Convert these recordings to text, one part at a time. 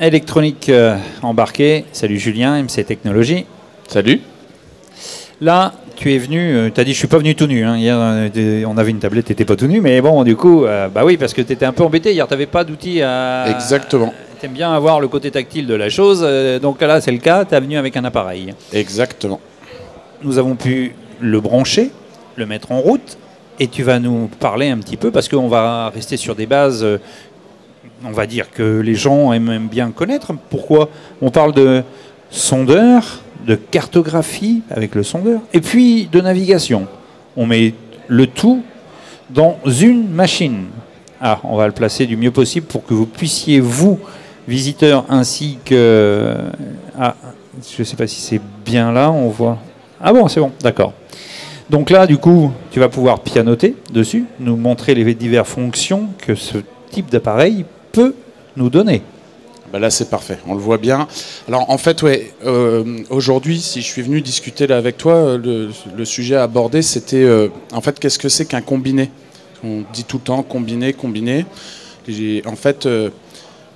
électronique embarquée. Salut Julien, MC Technologies. Salut. Là, tu es venu, tu as dit je suis pas venu tout nu. Hein. Hier, on avait une tablette, tu n'étais pas tout nu, mais bon, du coup, bah oui, parce que tu étais un peu embêté. Hier, tu n'avais pas d'outils à... Exactement. Tu aimes bien avoir le côté tactile de la chose, donc là, c'est le cas, tu es venu avec un appareil. Exactement. Nous avons pu le brancher, le mettre en route, et tu vas nous parler un petit peu, parce qu'on va rester sur des bases... on va dire que les gens aiment bien connaître. Pourquoi on parle de sondeur, de cartographie avec le sondeur, et puis de navigation. On met le tout dans une machine. Ah, on va le placer du mieux possible pour que vous puissiez, vous, visiteurs, ainsi que... Ah, je ne sais pas si c'est bien là, on voit... Ah bon, c'est bon, d'accord. Donc là, du coup, tu vas pouvoir pianoter dessus, nous montrer les diverses fonctions que ce type d'appareil peut nous donner. Bah là, c'est parfait, on le voit bien. Alors, en fait, ouais, aujourd'hui, si je suis venu discuter là avec toi, le sujet à aborder, c'était, en fait, qu'est-ce que c'est qu'un combiné? On dit tout le temps combiné, combiné. En fait,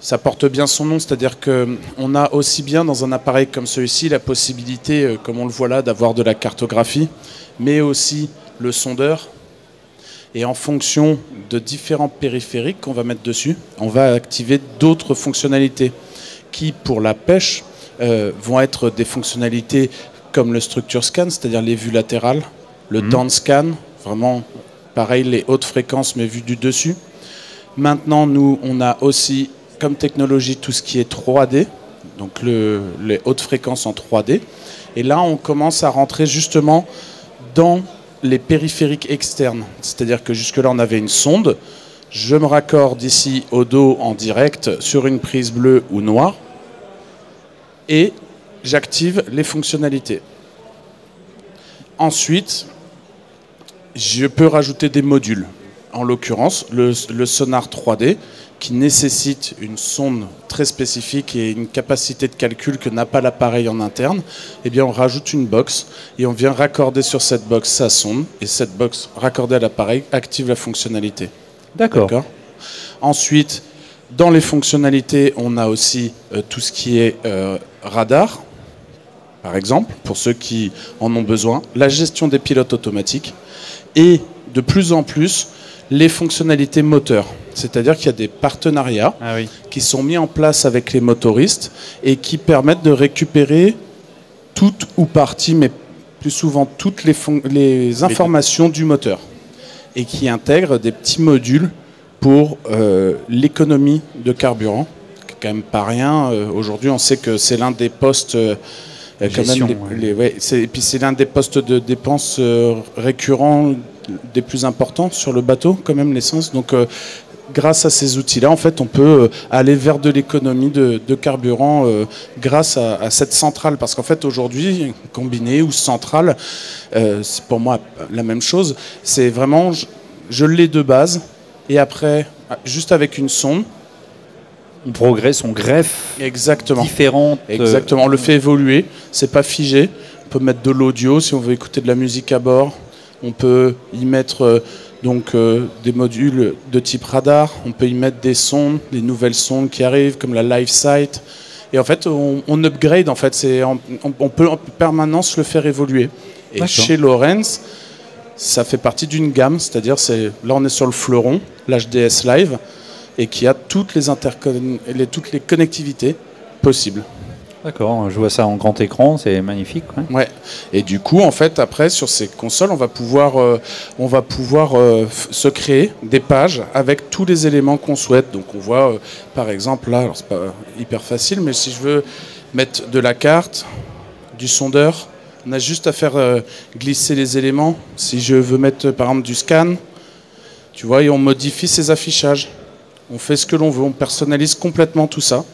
ça porte bien son nom, c'est-à-dire qu'on a aussi bien dans un appareil comme celui-ci la possibilité, comme on le voit là, d'avoir de la cartographie, mais aussi le sondeur. Et en fonction de différents périphériques qu'on va mettre dessus, on va activer d'autres fonctionnalités qui, pour la pêche, vont être des fonctionnalités comme le structure scan, c'est-à-dire les vues latérales, le down scan, vraiment pareil, les hautes fréquences mais vues du dessus. Maintenant, nous, on a aussi comme technologie tout ce qui est 3D, donc les hautes fréquences en 3D. Et là, on commence à rentrer justement dans les périphériques externes. C'est-à-dire que jusque-là, on avait une sonde. Je me raccorde ici au dos en direct sur une prise bleue ou noire et j'active les fonctionnalités. Ensuite, je peux rajouter des modules. En l'occurrence, le sonar 3D qui nécessite une sonde très spécifique et une capacité de calcul que n'a pas l'appareil en interne, eh bien on rajoute une box et on vient raccorder sur cette box sa sonde et cette box raccordée à l'appareil active la fonctionnalité. D'accord. Ensuite, dans les fonctionnalités, on a aussi tout ce qui est radar, par exemple, pour ceux qui en ont besoin, la gestion des pilotes automatiques et de plus en plus les fonctionnalités moteurs. C'est-à-dire qu'il y a des partenariats qui sont mis en place avec les motoristes et qui permettent de récupérer toutes ou partie, mais plus souvent toutes les informations du moteur et qui intègrent des petits modules pour l'économie de carburant. C'est quand même pas rien. Aujourd'hui, on sait que c'est l'un des postes... et puis c'est l'un des postes de dépenses récurrents des plus importants sur le bateau, quand même, l'essence. Donc, grâce à ces outils-là, en fait, on peut aller vers de l'économie de carburant grâce à cette centrale. Parce qu'en fait, aujourd'hui, combiné ou centrale, c'est pour moi la même chose. C'est vraiment, je l'ai de base, et après, juste avec une sonde, on progresse, on greffe. Exactement. Différentes. Exactement. On le fait évoluer. C'est pas figé. On peut mettre de l'audio si on veut écouter de la musique à bord. On peut y mettre des modules de type radar. On peut y mettre des sondes, des nouvelles sondes qui arrivent, comme la LiveSight. Et en fait, on upgrade. En fait, on peut en permanence le faire évoluer. Et chez Lawrence, ça fait partie d'une gamme. C'est-à-dire, là, on est sur le fleuron, l'HDS Live, et qui a toutes les connectivités possibles. D'accord, je vois ça en grand écran, c'est magnifique. Ouais. Et du coup, en fait, après, sur ces consoles, on va pouvoir se créer des pages avec tous les éléments qu'on souhaite. Donc, on voit, par exemple, là, alors c'est pas hyper facile, mais si je veux mettre de la carte, du sondeur, on a juste à faire glisser les éléments. Si je veux mettre, par exemple, du scan, tu vois, et on modifie ces affichages. On fait ce que l'on veut, on personnalise complètement tout ça.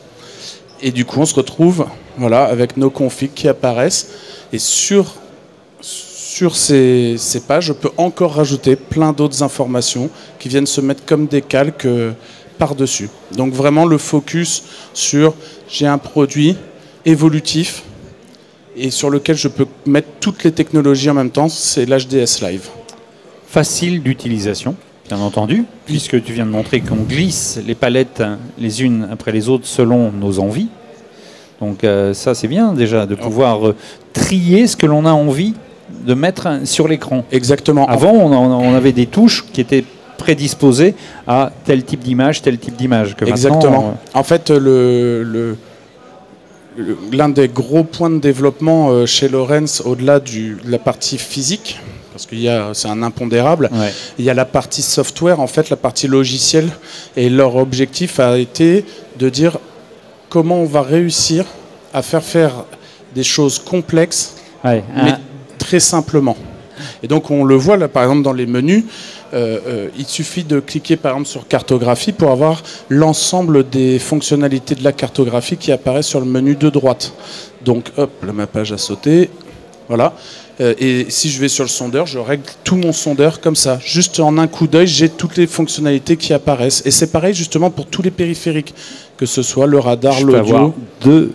Et du coup, on se retrouve avec nos configs qui apparaissent. Et sur ces pages, je peux encore rajouter plein d'autres informations qui viennent se mettre comme des calques par-dessus. Donc vraiment le focus sur j'ai un produit évolutif et sur lequel je peux mettre toutes les technologies en même temps, c'est l'HDS Live. Facile d'utilisation. Bien entendu, puisque tu viens de montrer qu'on glisse les palettes les unes après les autres selon nos envies. Donc ça, c'est bien déjà de pouvoir trier ce que l'on a envie de mettre sur l'écran. Exactement. Avant, on avait des touches qui étaient prédisposées à tel type d'image, tel type d'image. Exactement. En fait, l'un des gros points de développement chez Lorenz, au-delà de la partie physique, parce que c'est un impondérable, il y a la partie software, en fait, la partie logicielle, et leur objectif a été de dire comment on va réussir à faire des choses complexes, mais très simplement. Et donc on le voit là, par exemple, dans les menus, il suffit de cliquer par exemple sur cartographie pour avoir l'ensemble des fonctionnalités de la cartographie qui apparaissent sur le menu de droite. Donc hop, là ma page a sauté, voilà. Et si je vais sur le sondeur, je règle tout mon sondeur comme ça. Juste en un coup d'œil, j'ai toutes les fonctionnalités qui apparaissent. Et c'est pareil justement pour tous les périphériques, que ce soit le radar, l'audio. Je peux avoir 2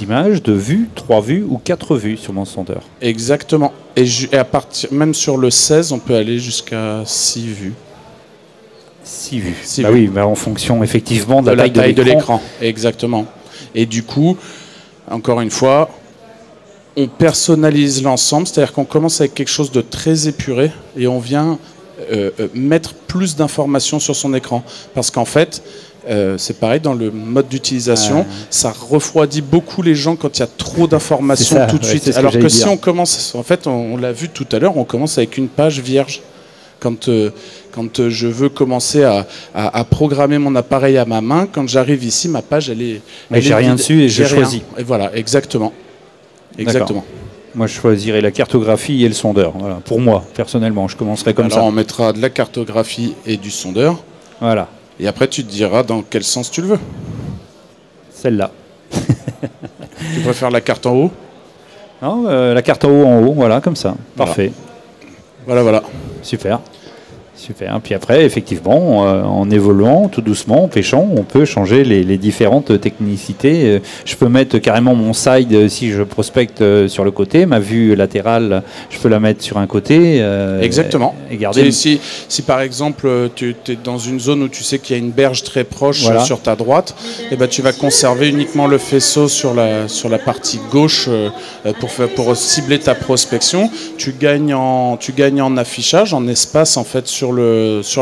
images, 2 vues, 3 vues ou 4 vues sur mon sondeur. Exactement. Et à partir, même sur le 16, on peut aller jusqu'à 6 vues. 6 vues. Oui, en fonction effectivement de la taille de l'écran. Exactement. Et du coup, encore une fois, on personnalise l'ensemble, c'est-à-dire qu'on commence avec quelque chose de très épuré et on vient mettre plus d'informations sur son écran. Parce qu'en fait, c'est pareil dans le mode d'utilisation, ça refroidit beaucoup les gens quand il y a trop d'informations tout de suite. Alors que si on commence, en fait, on l'a vu tout à l'heure, on commence avec une page vierge. Quand je veux commencer à programmer mon appareil à ma main, quand j'arrive ici, ma page, elle est j'ai rien dessus et je choisis. Et voilà, exactement. Exactement. Moi, je choisirais la cartographie et le sondeur. Voilà. Pour moi, personnellement, je commencerai comme ça. Alors, on mettra de la cartographie et du sondeur. Voilà. Et après, tu te diras dans quel sens tu le veux. Celle-là. Tu préfères la carte en haut? Non, la carte en haut, voilà, comme ça. Parfait. Voilà. Super. Super. Puis après, effectivement, en évoluant tout doucement, en pêchant, on peut changer les différentes technicités. Je peux mettre carrément mon side si je prospecte sur le côté. Ma vue latérale, je peux la mettre sur un côté. Exactement. Et garder. Si par exemple, tu es dans une zone où tu sais qu'il y a une berge très proche sur ta droite, et ben, tu vas conserver uniquement le faisceau sur la partie gauche pour cibler ta prospection. Tu gagnes en affichage, en espace en fait sur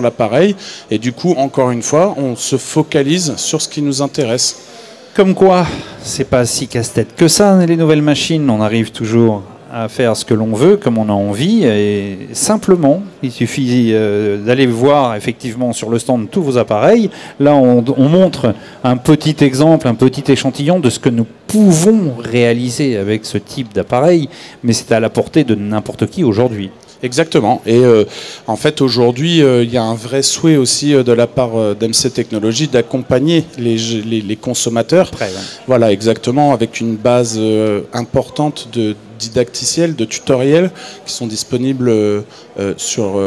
l'appareil, et du coup, encore une fois, on se focalise sur ce qui nous intéresse. Comme quoi, c'est pas si casse-tête que ça, les nouvelles machines. On arrive toujours à faire ce que l'on veut, comme on a envie, et simplement, il suffit d'aller voir effectivement sur le stand tous vos appareils. Là, on montre un petit exemple, un petit échantillon de ce que nous pouvons réaliser avec ce type d'appareil, mais c'est à la portée de n'importe qui aujourd'hui. Exactement. Et en fait, aujourd'hui, il y a un vrai souhait aussi de la part d'MC Technologies d'accompagner les consommateurs. Voilà, exactement, avec une base importante de didacticiels, de tutoriels qui sont disponibles sur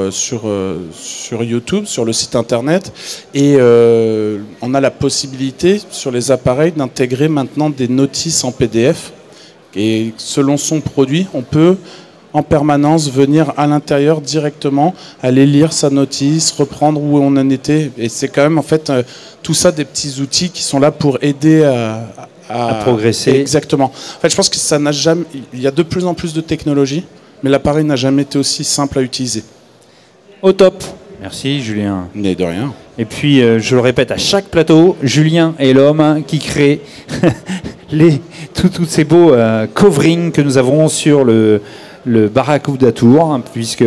YouTube, sur le site internet. Et on a la possibilité sur les appareils d'intégrer maintenant des notices en PDF. Et selon son produit, on peut en permanence venir à l'intérieur directement, aller lire sa notice, reprendre où on en était. Et c'est quand même en fait tout ça des petits outils qui sont là pour aider à progresser. Exactement. En fait, je pense que ça n'a jamais. Il y a de plus en plus de technologies, mais l'appareil n'a jamais été aussi simple à utiliser. Au top. Merci Julien. Mais de rien. Et puis je le répète à chaque plateau, Julien est l'homme qui crée tous ces beaux coverings que nous avons sur le Barracuda Tour, puisque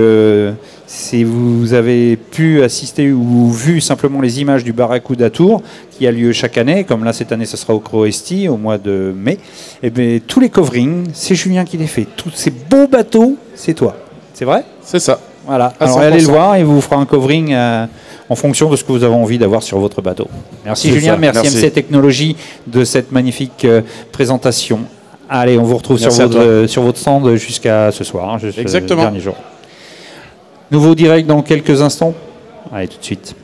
si vous avez pu assister ou vu simplement les images du Barracuda Tour qui a lieu chaque année, comme là cette année ce sera au Croesti au mois de mai, et bien tous les coverings, c'est Julien qui les fait. Tous ces beaux bateaux, c'est toi. C'est vrai? C'est ça. Voilà. Alors allez le voir et vous fera un covering en fonction de ce que vous avez envie d'avoir sur votre bateau. Merci Julien, merci MC Technologies de cette magnifique présentation. Allez, on vous retrouve sur votre stand jusqu'à ce soir, exactement. Dernier jour. Nouveau direct dans quelques instants. Allez, tout de suite.